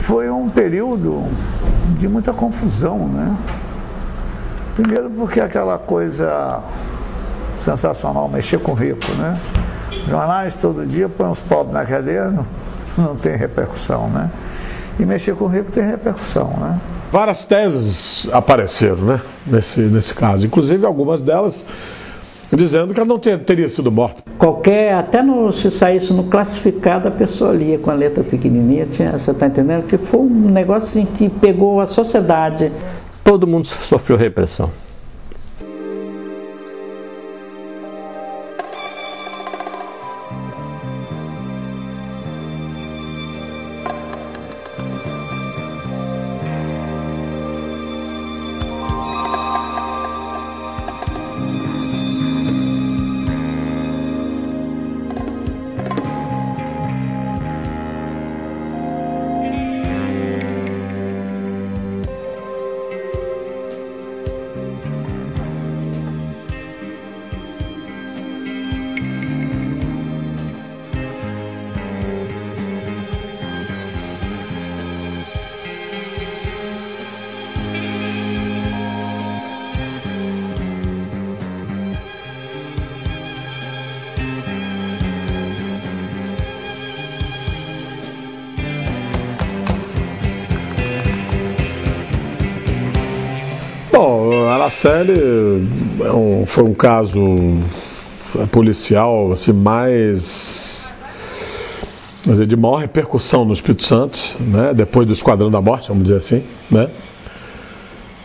Foi um período de muita confusão, né? Primeiro porque aquela coisa sensacional, mexer com rico, né? Jornais todo dia põem os pobres na cadeia, não tem repercussão, né? E mexer com rico tem repercussão, né? Várias teses apareceram, né? Nesse caso, inclusive algumas delas dizendo que ela não teria sido morta. Até se saísse no classificado, a pessoa lia com a letra pequenininha, você está entendendo? Que foi um negócio assim, que pegou a sociedade. Todo mundo sofreu repressão. Bom, a Araceli foi um caso policial assim, de maior repercussão no Espírito Santo, né? Depois do Esquadrão da Morte, vamos dizer assim, né?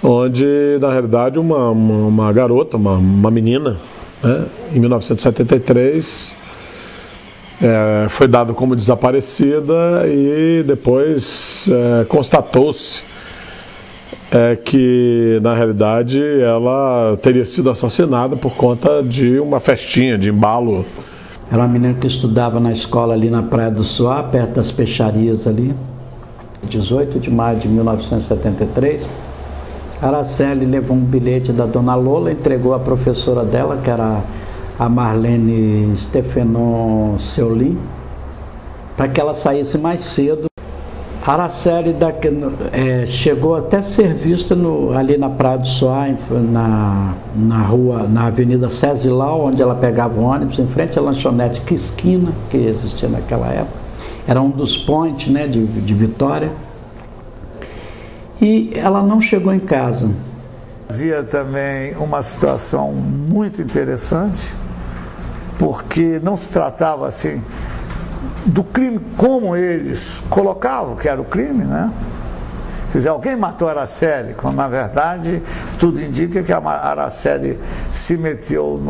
Onde, na realidade, uma garota, uma menina, né? Em 1973, foi dada como desaparecida e depois constatou-se que, na realidade, ela teria sido assassinada por conta de uma festinha, de embalo. Era uma menina que estudava na escola ali na Praia do Suá, perto das peixarias ali. 18 de maio de 1973, Araceli levou um bilhete da dona Lola, entregou à professora dela, que era a Marlene Stefenon Seulin, para que ela saísse mais cedo. Araceli chegou até a ser vista ali na Praia do Suá, na Avenida Cesilau, onde ela pegava o ônibus, em frente à lanchonete Quisquina, que existia naquela época. Era um dos points, né, de Vitória. E ela não chegou em casa. Fazia também uma situação muito interessante, porque não se tratava assim do crime como eles colocavam que era o crime, né? Quer dizer, alguém matou a Araceli, quando na verdade tudo indica que a Araceli se meteu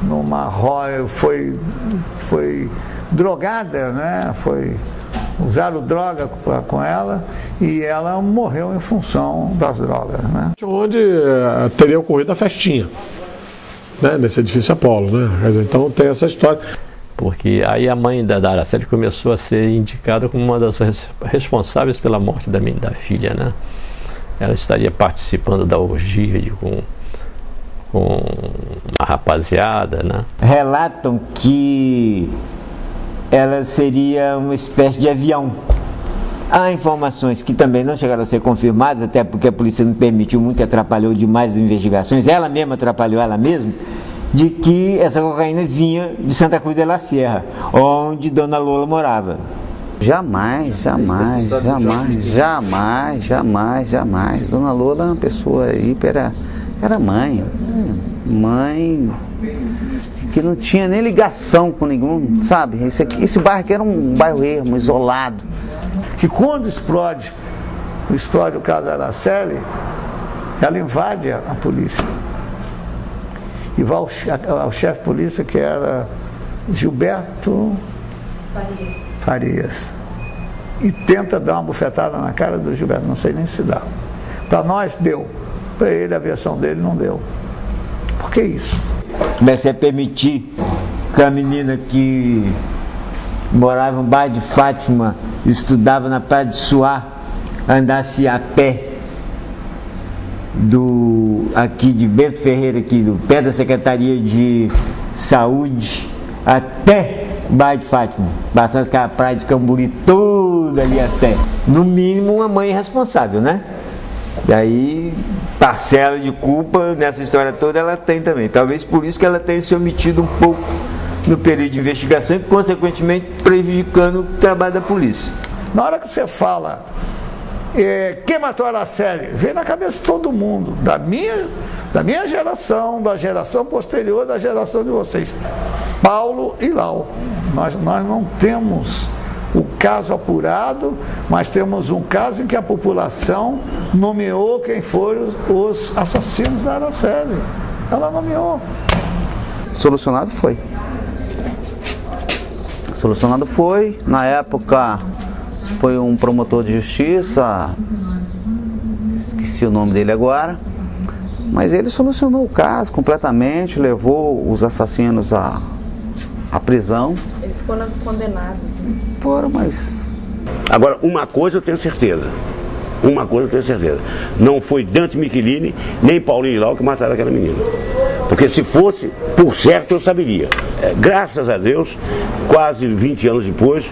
numa roia, foi drogada, né? Usaram droga com ela e ela morreu em função das drogas, né? Onde teria ocorrido a festinha, né? Nesse edifício Apolo, né? Então tem essa história. Porque aí a mãe da Araceli começou a ser indicada como uma das responsáveis pela morte da filha, né? Ela estaria participando da orgia com uma rapaziada, né? Relatam que ela seria uma espécie de avião. Há informações que também não chegaram a ser confirmadas, até porque a polícia não permitiu muito, que atrapalhou demais as investigações. Ela mesma atrapalhou ela mesma, de que essa cocaína vinha de Santa Cruz de la Sierra, onde Dona Lola morava. Jamais. Dona Lola é uma pessoa era mãe que não tinha nem ligação com nenhum, sabe? Esse bairro aqui era um bairro ermo, isolado. Que quando explode o caso da Araceli, ela invade a polícia. E vai ao chefe de polícia, que era Gilberto Farias. E tenta dar uma bufetada na cara do Gilberto, não sei nem se dá. Para nós deu, para ele a versão dele não deu. Por que isso? Comecei a permitir que a menina que morava no bairro de Fátima, estudava na Praia de Suá, andasse a pé aqui de Bento Ferreira, aqui do pé da Secretaria de Saúde, até o bairro de Fátima, passando aquela praia de Camburi toda ali até. no mínimo, uma mãe irresponsável, né? Daí, parcela de culpa nessa história toda ela tem também. Talvez por isso que ela tenha se omitido um pouco no período de investigação e, consequentemente, prejudicando o trabalho da polícia. Na hora que você fala quem matou a Araceli, vem na cabeça de todo mundo, da minha geração, da geração posterior, da geração de vocês. Paulo e Lau. Nós não temos o caso apurado, mas temos um caso em que a população nomeou quem foram os assassinos da Araceli. Ela nomeou. Solucionado foi. Solucionado foi. Na época foi um promotor de justiça, esqueci o nome dele agora, mas ele solucionou o caso completamente, levou os assassinos à prisão. Eles foram condenados, né? Foram, mas... Agora, uma coisa eu tenho certeza. Não foi Dante Michelini, nem Paulinho e Lau que mataram aquela menina. Porque se fosse, por certo, eu saberia. Graças a Deus, quase 20 anos depois,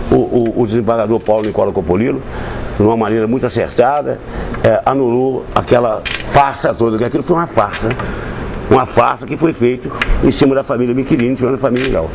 o desembargador Paulo Nicola Copolilo, de uma maneira muito acertada, anulou aquela farsa toda, que aquilo foi uma farsa que foi feita em cima da família Michelini, em cima da família Lau.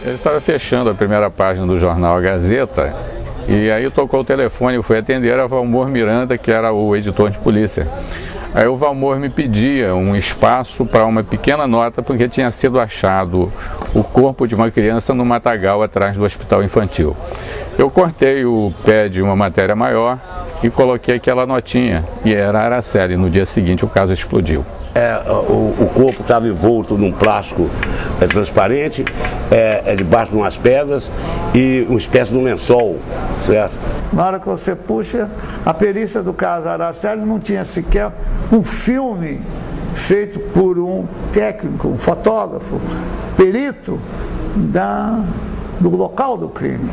Eu estava fechando a primeira página do jornal A Gazeta e aí tocou o telefone, eu fui atender, era Valmor Miranda, que era o editor de polícia. Aí o Valmor me pedia um espaço para uma pequena nota, porque tinha sido achado o corpo de uma criança no matagal atrás do hospital infantil. Eu cortei o pé de uma matéria maior e coloquei aquela notinha, e era Araceli. No dia seguinte o caso explodiu. O corpo estava envolto num plástico transparente, debaixo de umas pedras e uma espécie de um lençol, certo? Na hora que você puxa, a perícia do caso Araceli não tinha sequer um filme feito por um técnico, um fotógrafo, perito do local do crime.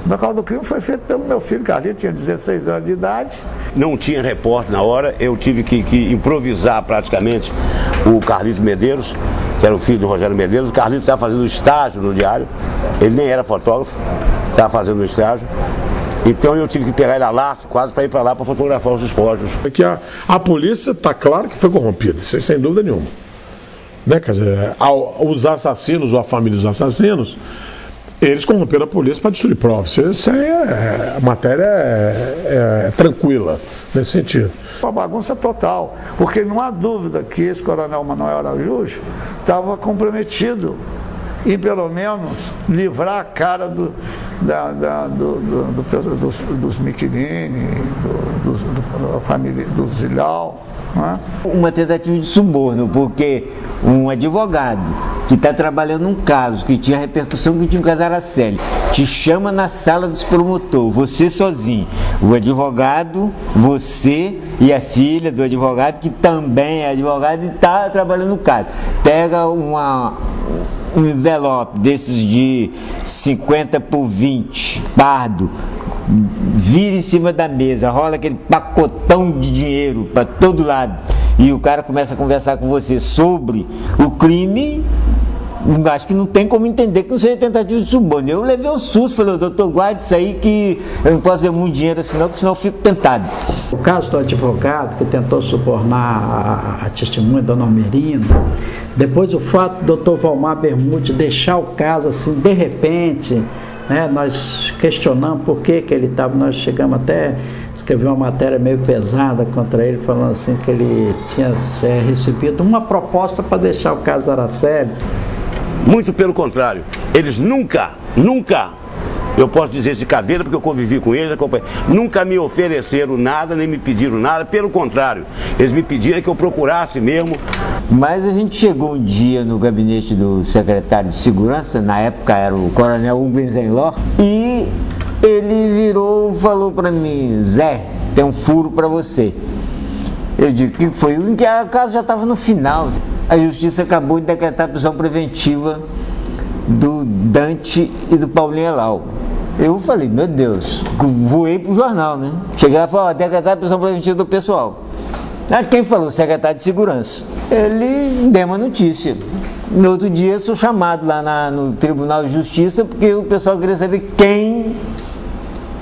O local do crime foi feito pelo meu filho, Carlito, tinha 16 anos de idade. Não tinha repórter na hora, eu tive que improvisar praticamente o Carlito Medeiros, que era o filho do Rogério Medeiros. O Carlito estava fazendo estágio no diário, ele nem era fotógrafo, estava fazendo estágio. Então eu tive que pegar ele a laço quase para ir para lá para fotografar os despojos. Que a polícia está claro que foi corrompida, sem dúvida nenhuma. Né? Quer dizer, os assassinos ou a família dos assassinos, eles corromperam a polícia para destruir provas. Isso aí a matéria é tranquila nesse sentido. Uma bagunça total, porque não há dúvida que esse coronel Manuel Araújo estava comprometido em pelo menos livrar a cara dos Michelini, da família do Zilau. Né? Uma tentativa de suborno, porque um advogado que está trabalhando um caso que tinha repercussão, que tinha um caso Araceli, te chama na sala dos promotores, você sozinho, o advogado, você e a filha do advogado, que também é advogado e está trabalhando no caso, pega um envelope desses de 50 por 20, pardo, vira em cima da mesa, rola aquele pacotão de dinheiro para todo lado e o cara começa a conversar com você sobre o crime. Acho que não tem como entender que não seja tentativa de suborno. Eu levei um susto, falei, doutor, guarde isso aí que eu não posso ver muito dinheiro assim não, porque senão eu fico tentado. O caso do advogado que tentou subornar a testemunha, dona Almerinda, depois o fato do doutor Valmar Bermude deixar o caso assim, de repente, né, nós questionamos por que ele estava, nós chegamos até escrever uma matéria meio pesada contra ele, falando assim que ele tinha recebido uma proposta para deixar o caso Araceli. Muito pelo contrário, eles nunca Eu posso dizer de cadeira porque eu convivi com eles, acompanhei. Nunca me ofereceram nada, nem me pediram nada, pelo contrário, eles me pediram que eu procurasse mesmo. Mas a gente chegou um dia no gabinete do secretário de segurança, na época era o coronel Hugo Eisenlohr, e ele virou e falou para mim: Zé, tem um furo para você. Eu digo: o que foi? Porque a casa já estava no final. A justiça acabou de decretar a prisão preventiva do Dante e do Paulinho Elau. Eu falei: meu Deus, voei pro jornal, né? Cheguei lá e falei: ó, decretar a prisão preventiva do pessoal. Ah, quem falou? O secretário de segurança. Ele deu uma notícia. No outro dia eu sou chamado lá no Tribunal de Justiça porque o pessoal queria saber quem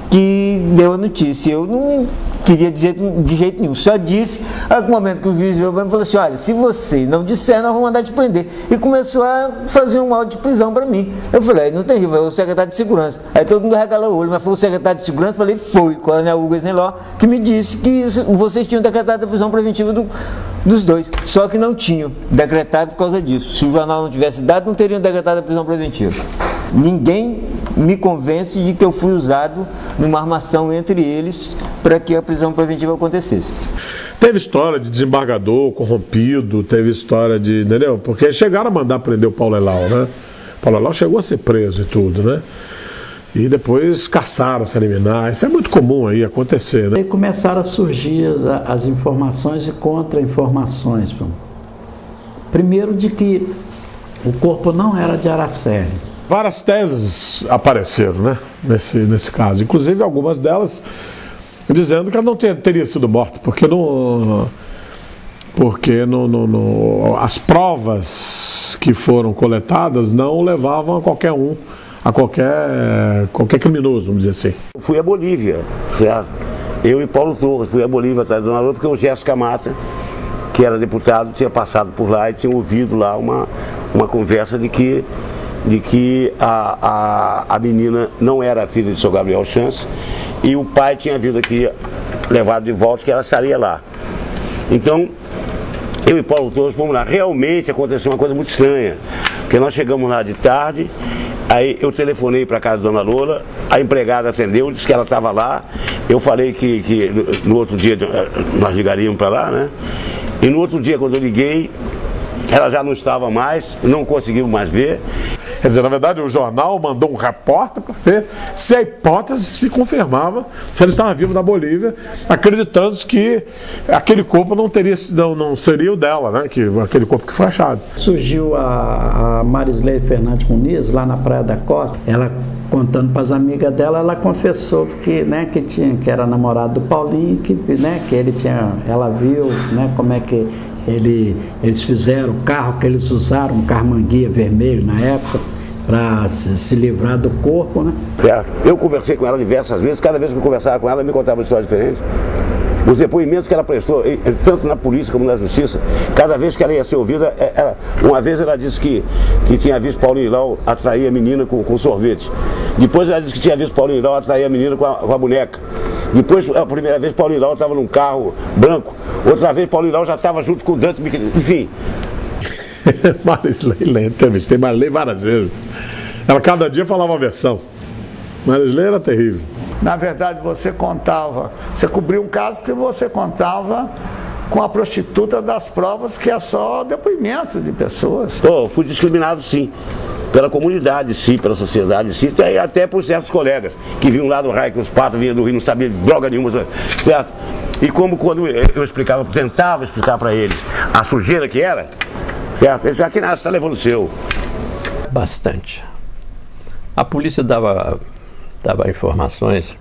que deu a notícia. Eu não queria dizer de jeito nenhum, só disse. Aí no momento que o juiz veio para mim e falou assim: olha, se você não disser, nós vamos mandar te prender. E começou a fazer um auto de prisão para mim. Eu falei: aí não tem rio, foi o secretário de segurança. Aí todo mundo regalou o olho, mas foi o secretário de segurança. Eu falei: foi, o coronel Hugo Eisenlohr, que me disse que vocês tinham decretado a prisão preventiva dos dois, só que não tinham decretado por causa disso. Se o jornal não tivesse dado, não teriam decretado a prisão preventiva. Ninguém me convence de que eu fui usado numa armação entre eles para que a prisão preventiva acontecesse. Teve história de desembargador corrompido, teve história de, entendeu? Porque chegaram a mandar prender o Paulo Elau, né? O Paulo Elau chegou a ser preso e tudo, né? E depois caçaram se eliminar. Isso é muito comum aí acontecer, né? Aí começaram a surgir as informações e contra-informações. Primeiro, de que o corpo não era de Araceli. Várias teses apareceram, né, nesse caso. Inclusive algumas delas dizendo que ela não teria sido morta, porque as provas que foram coletadas não levavam a qualquer um, a qualquer criminoso, vamos dizer assim. Eu fui à Bolívia, certo? Eu e Paulo Torres fui à Bolívia atrás da Dona Lola, porque o Jéssica Mata, que era deputado, tinha passado por lá e tinha ouvido lá uma conversa de que a menina não era a filha de seu Gabriel Chance e o pai tinha vindo aqui levado de volta, que ela estaria lá. Então, eu e Paulo Torres fomos lá. Realmente aconteceu uma coisa muito estranha, porque nós chegamos lá de tarde, aí eu telefonei para a casa da Dona Lola, a empregada atendeu, disse que ela estava lá, eu falei que no outro dia nós ligaríamos para lá, né? E no outro dia, quando eu liguei, ela já não estava mais, não conseguimos mais ver. Quer dizer, na verdade, o jornal mandou um repórter para ver se a hipótese se confirmava, se ele estava vivo na Bolívia, acreditando que aquele corpo não seria o dela, né? Aquele corpo que foi achado. Surgiu a Marisley Fernandes Muniz, lá na Praia da Costa. Ela, contando para as amigas dela, ela confessou que que era namorado do Paulinho, que ela viu, né, como é que eles fizeram o carro que eles usaram, um carro manguia vermelho na época, para se livrar do corpo, né? Eu conversei com ela diversas vezes, cada vez que eu conversava com ela, ela me contava uma história diferente. Os depoimentos que ela prestou, tanto na polícia como na justiça, cada vez que ela ia ser ouvida, uma vez ela disse que tinha visto Paulinho Elau atrair a menina com sorvete. Depois ela disse que tinha visto Paulinho Elau atrair a menina com a boneca. Depois, a primeira vez, Paulinho Elau estava num carro branco. Outra vez, Paulinho Elau já estava junto com o Dante Michelin. Enfim. Marisley, entrevistei Marisley várias vezes. Ela cada dia falava uma versão. Marisley era terrível. Na verdade, você cobriu um caso que você contava com a prostituta das provas, que é só depoimento de pessoas. Fui discriminado, sim. Pela comunidade, sim, pela sociedade, sim, e até por certos colegas que vinham lá do raio, que os patos vinham do Rio, não sabiam de droga nenhuma, certo? E como quando eu explicava, tentava explicar para eles a sujeira que era, certo? Eles falavam: que nada, você está levando o seu. Bastante. A polícia dava informações,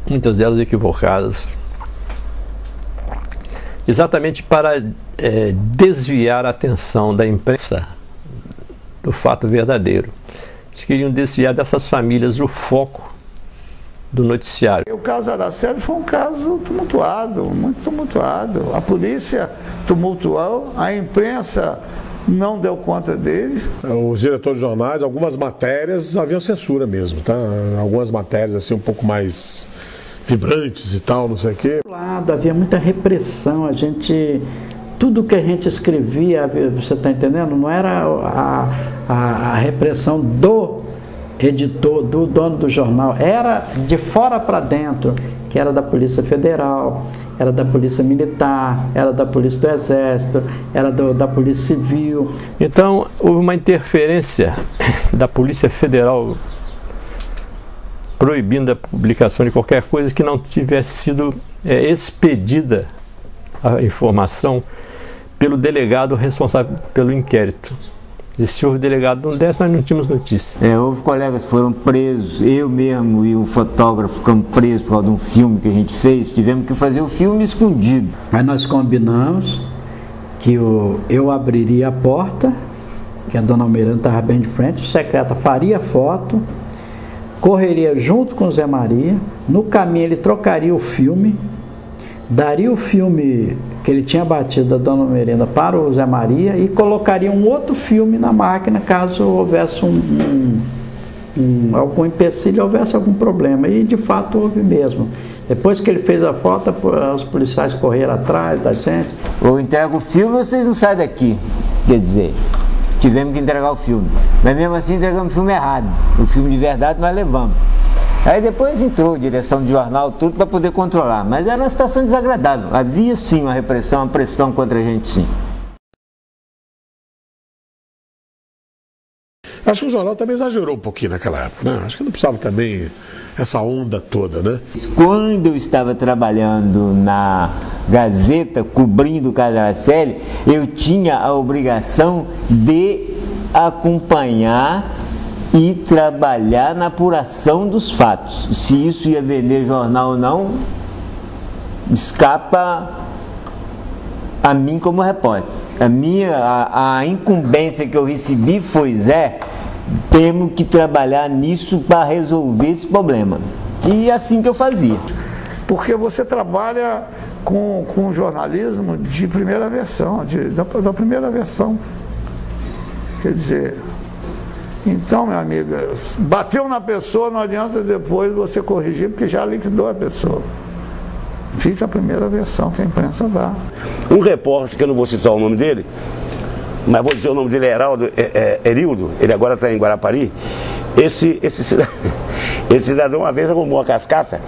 muitas delas equivocadas, exatamente para desviar a atenção da imprensa do fato verdadeiro. Eles queriam desviar dessas famílias o foco do noticiário. O caso Araceli foi um caso tumultuado, muito tumultuado. A polícia tumultuou, a imprensa não deu conta dele. Os diretores de jornais, algumas matérias haviam censura mesmo, tá? Algumas matérias assim um pouco mais vibrantes e tal, não sei o quê. Havia muita repressão, tudo que a gente escrevia, você está entendendo? Não era a repressão do editor, do dono do jornal, era de fora para dentro, que era da Polícia Federal, era da Polícia Militar, era da Polícia do Exército, era da Polícia Civil. Então, houve uma interferência da Polícia Federal proibindo a publicação de qualquer coisa que não tivesse sido expedida a informação pelo delegado responsável pelo inquérito. E se o delegado não desse, nós não tínhamos notícia. Houve colegas que foram presos, eu mesmo e o fotógrafo ficamos presos por causa de um filme que a gente fez, tivemos que fazer o filme escondido. Aí nós combinamos que eu abriria a porta, que a dona Almirante estava bem de frente, o secreta faria foto, correria junto com o Zé Maria, no caminho ele trocaria o filme, daria o filme que ele tinha batido da dona Merenda para o Zé Maria e colocaria um outro filme na máquina caso houvesse algum empecilho, houvesse algum problema. E de fato houve mesmo. Depois que ele fez a foto, os policiais correram atrás da gente. Ou entrega o filme ou vocês não saem daqui. Quer dizer, tivemos que entregar o filme. Mas mesmo assim entregamos o filme errado. O filme de verdade nós levamos. Aí depois entrou direção de jornal, tudo para poder controlar. Mas era uma situação desagradável. Havia sim uma repressão, uma pressão contra a gente, sim. Acho que o jornal também exagerou um pouquinho naquela época, né? Acho que não precisava também essa onda toda, né? Quando eu estava trabalhando na Gazeta, cobrindo o caso Araceli, eu tinha a obrigação de acompanhar e trabalhar na apuração dos fatos. Se isso ia vender jornal ou não, escapa a mim como repórter. A incumbência que eu recebi foi: Zé, temos que trabalhar nisso para resolver esse problema. E assim que eu fazia. Porque você trabalha com jornalismo de primeira versão, da primeira versão. Quer dizer, então, minha amiga, bateu na pessoa, não adianta depois você corrigir, porque já liquidou a pessoa. Fica a primeira versão que a imprensa dá. Um repórter, que eu não vou citar o nome dele, mas vou dizer o nome dele, é Erildo, ele agora está em Guarapari. Esse cidadão uma vez arrumou uma cascata,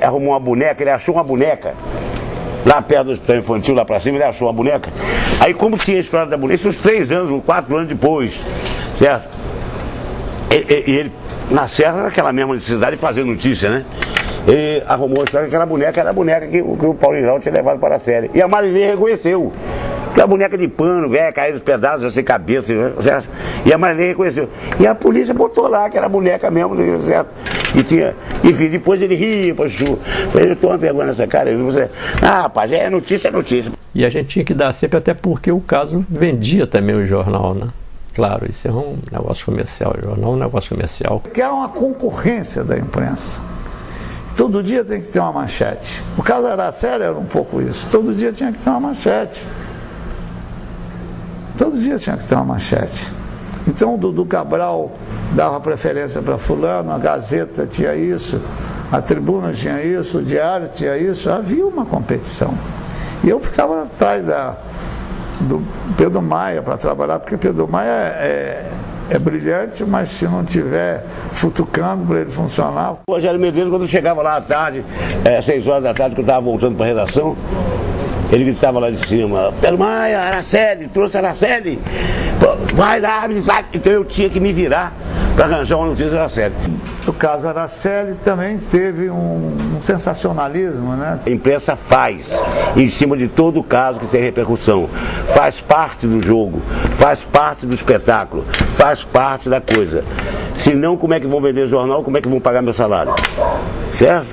arrumou uma boneca, ele achou uma boneca. Lá perto do hospital infantil, lá pra cima, ele achou uma boneca. Aí, como tinha a história da boneca, isso uns 3 anos, ou 4 anos depois, certo? E ele, na Serra, naquela mesma necessidade de fazer notícia, né? Ele arrumou a história que aquela boneca era a boneca que o Paulinho Giraldo tinha levado para a série. E a Marilene reconheceu. Aquela boneca de pano, velho, caiu nos pedaços, sem cabeça, certo? E a Marilene reconheceu. E a polícia botou lá que era a boneca mesmo, certo? E tinha, enfim, depois ele ria, Pachu. Falei, eu tô uma vergonha nessa cara. Rapaz, é notícia, é notícia. E a gente tinha que dar sempre, até porque o caso vendia também o jornal, né? Claro, isso é um negócio comercial, o jornal é um negócio comercial. Que era uma concorrência da imprensa. Todo dia tem que ter uma manchete. O caso Araceli era um pouco isso. Todo dia tinha que ter uma manchete. Todo dia tinha que ter uma manchete. Então o Dudu Cabral dava preferência para fulano, a Gazeta tinha isso, a Tribuna tinha isso, o Diário tinha isso. Havia uma competição. E eu ficava atrás do Pedro Maia para trabalhar, porque Pedro Maia é brilhante, mas se não tiver futucando para ele funcionar. O Rogério Medeiros, quando chegava lá à tarde, 6 horas da tarde, que eu estava voltando para a redação, ele gritava lá de cima: Pedro Maia, Araceli, trouxe Araceli, vai lá, então eu tinha que me virar para arranjar uma notícia da Araceli. O caso Araceli também teve um sensacionalismo, né? A imprensa faz, em cima de todo caso que tem repercussão, faz parte do jogo, faz parte do espetáculo, faz parte da coisa. Senão, como é que vão vender jornal, como é que vão pagar meu salário? Certo?